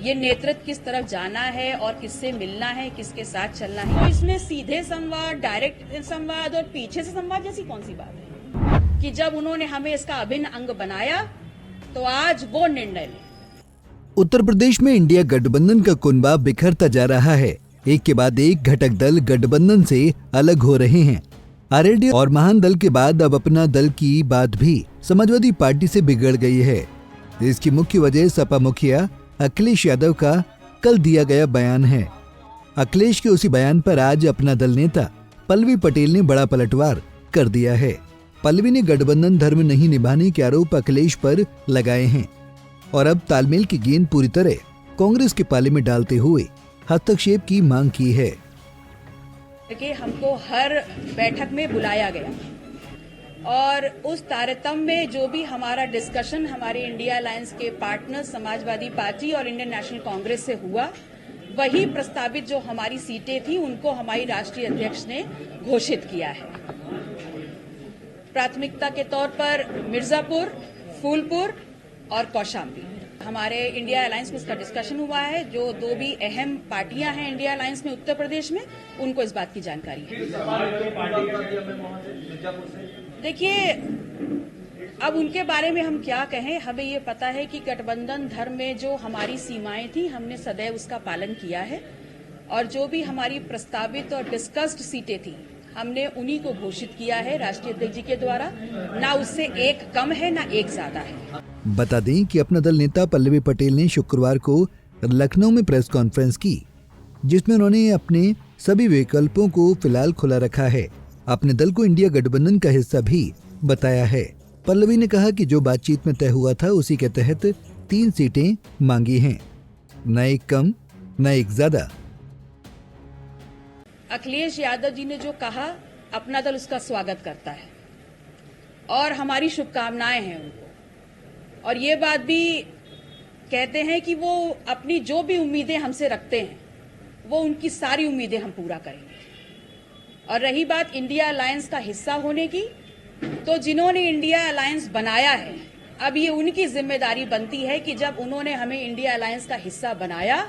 ये नेतृत्व किस तरफ जाना है और किससे मिलना है, किसके साथ चलना है। तो इसमें सीधे संवाद, डायरेक्ट संवाद और पीछे से संवाद जैसी कौन सी बात है कि जब उन्होंने हमें इसका अभिन्न अंग बनाया तो आज वो निर्णय लें। उत्तर प्रदेश में इंडिया गठबंधन का कुनबा बिखरता जा रहा है। एक के बाद एक घटक दल गठबंधन से अलग हो रहे हैं। आरएलडी और महान दल के बाद अब अपना दल की बात भी समाजवादी पार्टी से बिगड़ गई है। इसकी मुख्य वजह सपा मुखिया अखिलेश यादव का कल दिया गया बयान है। अखिलेश के उसी बयान पर आज अपना दल नेता पल्लवी पटेल ने बड़ा पलटवार कर दिया है। पल्लवी ने गठबंधन धर्म नहीं निभाने के आरोप अखिलेश पर लगाए हैं और अब तालमेल की गेंद पूरी तरह कांग्रेस के पाले में डालते हुए हस्तक्षेप की मांग की है कि हमको हर बैठक में बुलाया गया और उस तारतम्य में जो भी हमारा डिस्कशन हमारे इंडिया अलायंस के पार्टनर समाजवादी पार्टी और इंडियन नेशनल कांग्रेस से हुआ, वही प्रस्तावित जो हमारी सीटें थी उनको हमारी राष्ट्रीय अध्यक्ष ने घोषित किया है। प्राथमिकता के तौर पर मिर्जापुर, फूलपुर और कौशाम्बी। हमारे इंडिया अलायंस में इसका डिस्कशन हुआ है। जो दो भी अहम पार्टियां हैं इंडिया अलायंस में उत्तर प्रदेश में, उनको इस बात की जानकारी है। देखिए, अब उनके बारे में हम क्या कहें। हमें ये पता है कि गठबंधन धर्म में जो हमारी सीमाएं थी हमने सदैव उसका पालन किया है और जो भी हमारी प्रस्तावित और डिस्कस्ड सीटें थी हमने उन्हीं को घोषित किया है राष्ट्रीय अध्यक्ष जी के द्वारा। ना उससे एक कम है ना एक ज्यादा है। बता दें कि अपना दल नेता पल्लवी पटेल ने शुक्रवार को लखनऊ में प्रेस कॉन्फ्रेंस की, जिसमें उन्होंने अपने सभी विकल्पों को फिलहाल खुला रखा है। अपने दल को इंडिया गठबंधन का हिस्सा भी बताया है। पल्लवी ने कहा कि जो बातचीत में तय हुआ था उसी के तहत 3 सीटें मांगी हैं, न एक कम न एक ज्यादा। अखिलेश यादव जी ने जो कहा, अपना दल उसका स्वागत करता है और हमारी शुभकामनाएं हैं उनको। और ये बात भी कहते हैं कि वो अपनी जो भी उम्मीदें हमसे रखते हैं वो उनकी सारी उम्मीदें हम पूरा करेंगे। और रही बात इंडिया अलायंस का हिस्सा होने की, तो जिन्होंने इंडिया अलायंस बनाया है अब ये उनकी जिम्मेदारी बनती है कि जब उन्होंने हमें इंडिया अलायंस का हिस्सा बनाया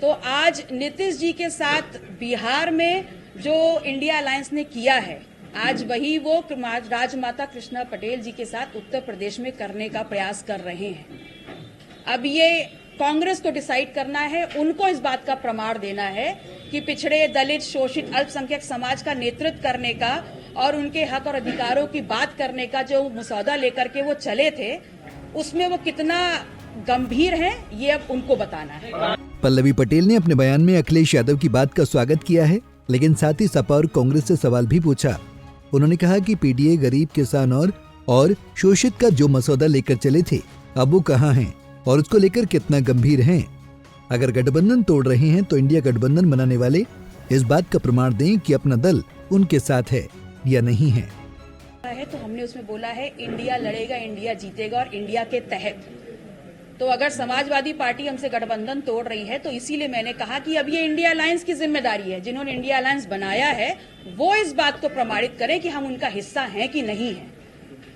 तो आज नीतीश जी के साथ बिहार में जो इंडिया अलायंस ने किया है, आज वही वो राजमाता कृष्णा पटेल जी के साथ उत्तर प्रदेश में करने का प्रयास कर रहे हैं। अब ये कांग्रेस को डिसाइड करना है, उनको इस बात का प्रमाण देना है कि पिछड़े, दलित, शोषित, अल्पसंख्यक समाज का नेतृत्व करने का और उनके हक और अधिकारों की बात करने का जो मसौदा लेकर के वो चले थे, उसमें वो कितना गंभीर हैं, ये अब उनको बताना है। पल्लवी पटेल ने अपने बयान में अखिलेश यादव की बात का स्वागत किया है, लेकिन साथ ही सपा और कांग्रेस से सवाल भी पूछा। उन्होंने कहा कि पीडीए गरीब, किसान और शोषित का जो मसौदा लेकर चले थे अब वो कहाँ हैं और उसको लेकर कितना गंभीर हैं। अगर गठबंधन तोड़ रहे हैं तो इंडिया गठबंधन बनाने वाले इस बात का प्रमाण दें कि अपना दल उनके साथ है या नहीं है। तो हमने उसमें बोला है इंडिया लड़ेगा, इंडिया जीतेगा और इंडिया के तहत। तो अगर समाजवादी पार्टी हमसे गठबंधन तोड़ रही है तो इसीलिए मैंने कहा कि अब ये इंडिया अलायंस की जिम्मेदारी है, जिन्होंने इंडिया अलायंस बनाया है वो इस बात को प्रमाणित करें कि हम उनका हिस्सा हैं कि नहीं है।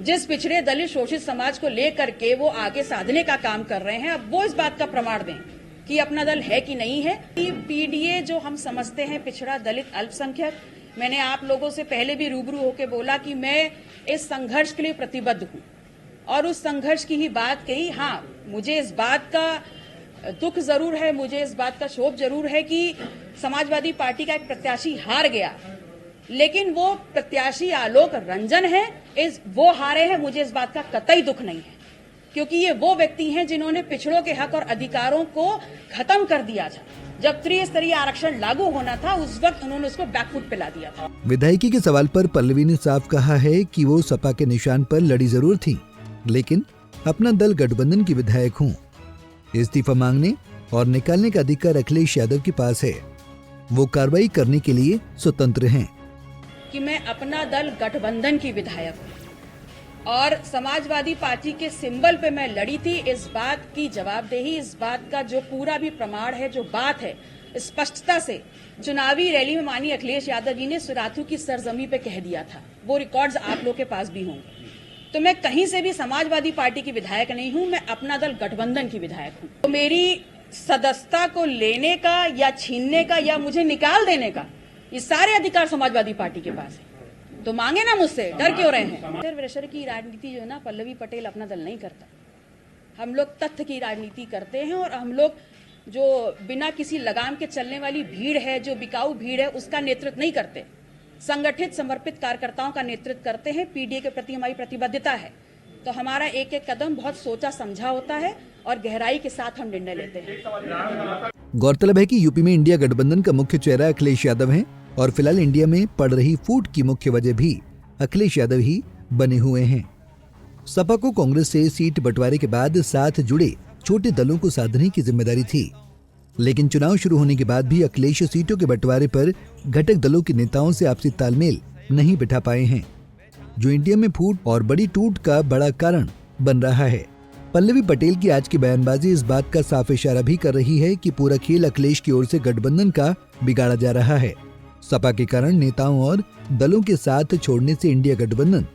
जिस पिछड़े, दलित, शोषित समाज को लेकर के वो आगे साधने का काम कर रहे हैं, अब वो इस बात का प्रमाण दें कि अपना दल है कि नहीं है। पीडीए जो हम समझते हैं पिछड़ा, दलित, अल्पसंख्यक, मैंने आप लोगों से पहले भी रूबरू होकर बोला कि मैं इस संघर्ष के लिए प्रतिबद्ध हूं और उस संघर्ष की ही बात कही। हाँ, मुझे इस बात का दुख जरूर है, मुझे इस बात का क्षोभ जरूर है कि समाजवादी पार्टी का एक प्रत्याशी हार गया, लेकिन वो प्रत्याशी आलोक रंजन है, वो हारे हैं, मुझे इस बात का कतई दुख नहीं है, क्योंकि ये वो व्यक्ति हैं जिन्होंने पिछड़ों के हक और अधिकारों को खत्म कर दिया था। जब त्रिस्तरीय आरक्षण लागू होना था उस वक्त उन्होंने उसको बैकफुट पे ला दिया था। विधायकी के सवाल पर पल्लवी ने साफ कहा है कि वो सपा के निशान पर लड़ी जरूर थी, लेकिन अपना दल गठबंधन की विधायक हूँ। इस्तीफा मांगने और निकालने का अधिकार अखिलेश यादव के पास है, वो कार्रवाई करने के लिए स्वतंत्र हैं। कि मैं अपना दल गठबंधन की विधायक हूँ और समाजवादी पार्टी के सिंबल पे मैं लड़ी थी, इस बात की जवाबदेही, इस बात का जो पूरा भी प्रमाण है, जो बात है, स्पष्टता से चुनावी रैली में माननीय अखिलेश यादव जी ने सुराथू की सरजमी पे कह दिया था। वो रिकॉर्ड्स आप लोग के पास भी होंगे। तो मैं कहीं से भी समाजवादी पार्टी की विधायक नहीं हूं, मैं अपना दल गठबंधन की विधायक हूं। तो मेरी सदस्यता को लेने का या छीनने का या मुझे निकाल देने का, ये सारे अधिकार समाजवादी पार्टी के पास है। तो मांगे ना मुझसे, डर क्यों रहे हैं? प्रेशर की राजनीति जो है ना, पल्लवी पटेल अपना दल नहीं करता। हम लोग तथ्य की राजनीति करते हैं और हम लोग जो बिना किसी लगाम के चलने वाली भीड़ है, जो बिकाऊ भीड़ है, उसका नेतृत्व नहीं करते। संगठित समर्पित कार्यकर्ताओं का नेतृत्व करते हैं। पीडीए के प्रति हमारी प्रतिबद्धता है, तो हमारा एक एक कदम बहुत सोचा समझा होता है और गहराई के साथ हम निर्णय लेते हैं। गौरतलब है कि यूपी में इंडिया गठबंधन का मुख्य चेहरा अखिलेश यादव हैं और फिलहाल इंडिया में पड़ रही फूट की मुख्य वजह भी अखिलेश यादव ही बने हुए हैं। सपा को कांग्रेस से सीट बंटवारे के बाद साथ जुड़े छोटे दलों को साधने की जिम्मेदारी थी, लेकिन चुनाव शुरू होने के बाद भी अखिलेश सीटों के बंटवारे पर घटक दलों के नेताओं से आपसी तालमेल नहीं बिठा पाए हैं, जो इंडिया में फूट और बड़ी टूट का बड़ा कारण बन रहा है। पल्लवी पटेल की आज की बयानबाजी इस बात का साफ इशारा भी कर रही है कि पूरा खेल अखिलेश की ओर से गठबंधन का बिगाड़ा जा रहा है। सपा के कारण नेताओं और दलों के साथ छोड़ने से इंडिया गठबंधन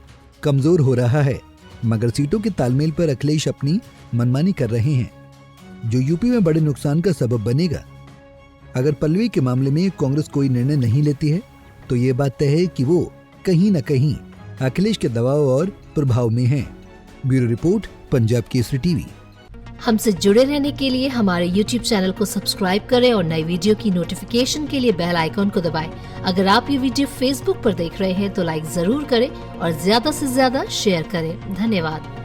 कमजोर हो रहा है, मगर सीटों के तालमेल पर अखिलेश अपनी मनमानी कर रहे हैं, जो यूपी में बड़े नुकसान का सबब बनेगा। अगर पल्लवी के मामले में कांग्रेस कोई निर्णय नहीं लेती है तो ये बात तय है कि वो कहीं न कहीं अखिलेश के दबाव और प्रभाव में है। Bureau report, Punjab Kesari TV. हमसे जुड़े रहने के लिए हमारे YouTube चैनल को सब्सक्राइब करें और नई वीडियो की नोटिफिकेशन के लिए बेल आइकॉन को दबाएं। अगर आप ये वीडियो Facebook पर देख रहे हैं तो लाइक जरूर करें और ज्यादा से ज्यादा शेयर करें। धन्यवाद।